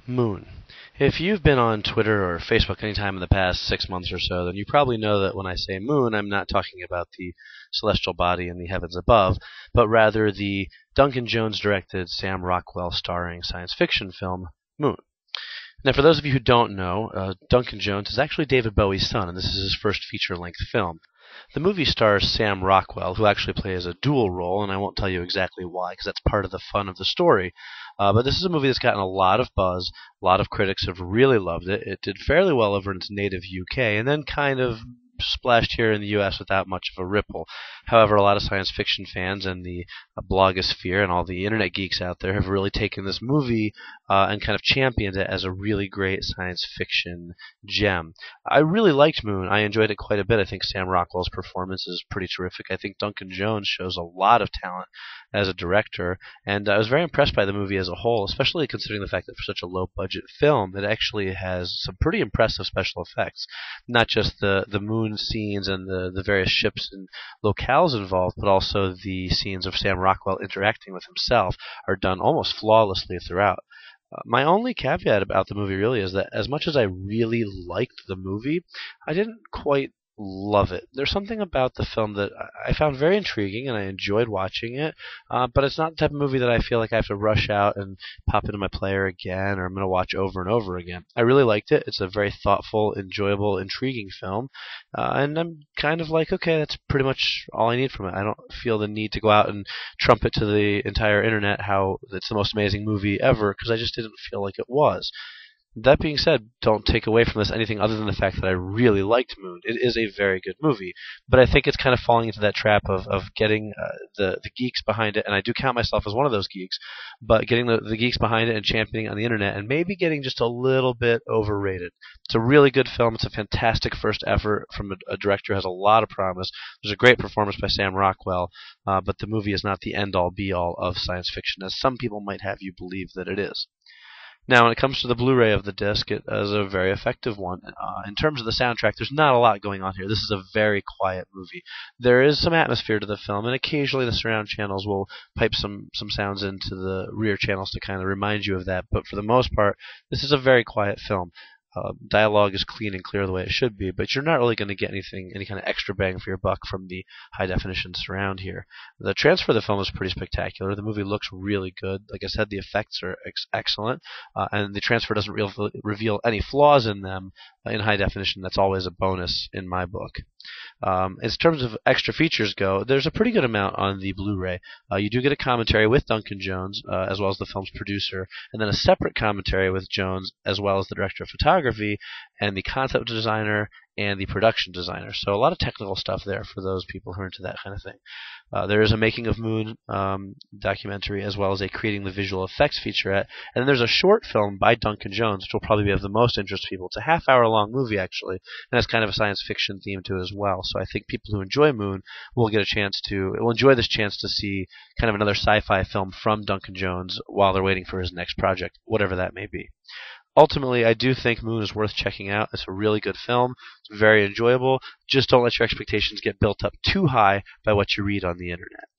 Moon. If you've been on Twitter or Facebook any time in the past 6 months or so, then you probably know that when I say moon, I'm not talking about the celestial body in the heavens above, but rather the Duncan Jones-directed, Sam Rockwell starring science fiction film, Moon. Now, for those of you who don't know, Duncan Jones is actually David Bowie's son, and this is his first feature-length film. The movie stars Sam Rockwell, who actually plays a dual role, and I won't tell you exactly why, because that's part of the fun of the story. But this is a movie that's gotten a lot of buzz. A lot of critics have really loved it. It did fairly well over in its native UK, and then kind of splashed here in the US without much of a ripple. However, a lot of science fiction fans and the blogosphere and all the internet geeks out there have really taken this movie and kind of championed it as a really great science fiction gem. I really liked Moon. I enjoyed it quite a bit. I think Sam Rockwell's performance is pretty terrific. I think Duncan Jones shows a lot of talent as a director, and I was very impressed by the movie as a whole, especially considering the fact that for such a low-budget film, it actually has some pretty impressive special effects. Not just the moon scenes and the various ships and locales involved, but also the scenes of Sam Rockwell interacting with himself are done almost flawlessly throughout. My only caveat about the movie really is that as much as I really liked the movie, I didn't quite love it. There's something about the film that I found very intriguing and I enjoyed watching it, but it's not the type of movie that I feel like I have to rush out and pop into my player again or I'm going to watch over and over again. I really liked it. It's a very thoughtful, enjoyable, intriguing film, and I'm kind of like, okay, that's pretty much all I need from it. I don't feel the need to go out and trumpet to the entire internet how it's the most amazing movie ever, because I just didn't feel like it was. That being said, don't take away from this anything other than the fact that I really liked Moon. It is a very good movie, but I think it's kind of falling into that trap of getting the geeks behind it, and I do count myself as one of those geeks, but getting the geeks behind it and championing it on the internet, and maybe getting just a little bit overrated. It's a really good film. It's a fantastic first effort from a director who has a lot of promise. There's a great performance by Sam Rockwell, but the movie is not the end-all, be-all of science fiction, as some people might have you believe that it is. Now, when it comes to the Blu-ray of the disc, it is a very effective one. In terms of the soundtrack, there's not a lot going on here. This is a very quiet movie. There is some atmosphere to the film, and occasionally the surround channels will pipe some sounds into the rear channels to kind of remind you of that. But for the most part, this is a very quiet film. Dialogue is clean and clear the way it should be, but you're not really going to get any kind of extra bang for your buck from the high-definition surround here. The transfer of the film is pretty spectacular. The movie looks really good. Like I said, the effects are excellent, and the transfer doesn't reveal any flaws in them in high definition. That's always a bonus in my book. As terms of extra features go, there's a pretty good amount on the Blu-ray. You do get a commentary with Duncan Jones, as well as the film's producer, and then a separate commentary with Jones, as well as the director of photography, and the concept designer, and the production designer. So a lot of technical stuff there for those people who are into that kind of thing. There is a Making of Moon documentary, as well as a Creating the Visual Effects featurette. And then there's a short film by Duncan Jones, which will probably be of the most interest to people. It's a half-hour-long movie, actually, and has kind of a science fiction theme to it as well. So I think people who enjoy Moon will enjoy this chance to see kind of another sci-fi film from Duncan Jones while they're waiting for his next project, whatever that may be. Ultimately, I do think Moon is worth checking out. It's a really good film. It's very enjoyable. Just don't let your expectations get built up too high by what you read on the internet.